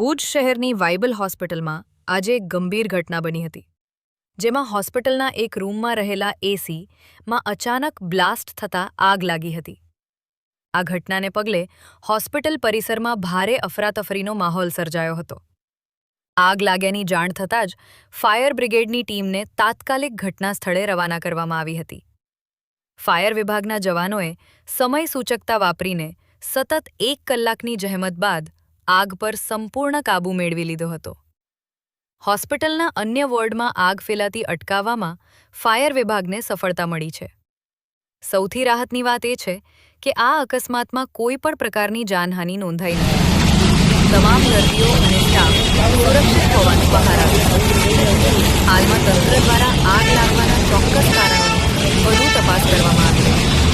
ભુજ શહેરની વાઇબલ હોસ્પિટલમાં આજે એક ગંભીર ઘટના બની હતી, જેમાં હોસ્પિટલના એક રૂમમાં રહેલા એસીમાં અચાનક બ્લાસ્ટ થતાં આગ લાગી હતી. આ ઘટનાને પગલે હોસ્પિટલ પરિસરમાં ભારે અફરાતફરીનો માહોલ સર્જાયો હતો. આગ લાગ્યાની જાણ થતાં જ ફાયર બ્રિગેડની ટીમને તાત્કાલિક ઘટના સ્થળે રવાના કરવામાં આવી હતી. ફાયર વિભાગના જવાનોએ સમય સૂચકતા વાપરીને સતત 1 કલાકની જહેમત બાદ આગ પર સંપૂર્ણ કાબૂ મેળવી લીધો હતો. હોસ્પિટલના અન્ય વોર્ડમાં આગ ફેલાતી અટકાવવામાં ફાયર વિભાગને સફળતા મળી છે. સૌથી રાહતની વાત એ છે કે આ અકસ્માતમાં કોઈ પણ પ્રકારની જાનહાનિ નોંધાઈ નથી. તમામ દર્દીઓ અને સ્ટાફ સુરક્ષિત હોવાનું બહાર આવ્યું છે. હાલમાં તંત્ર દ્વારા આગ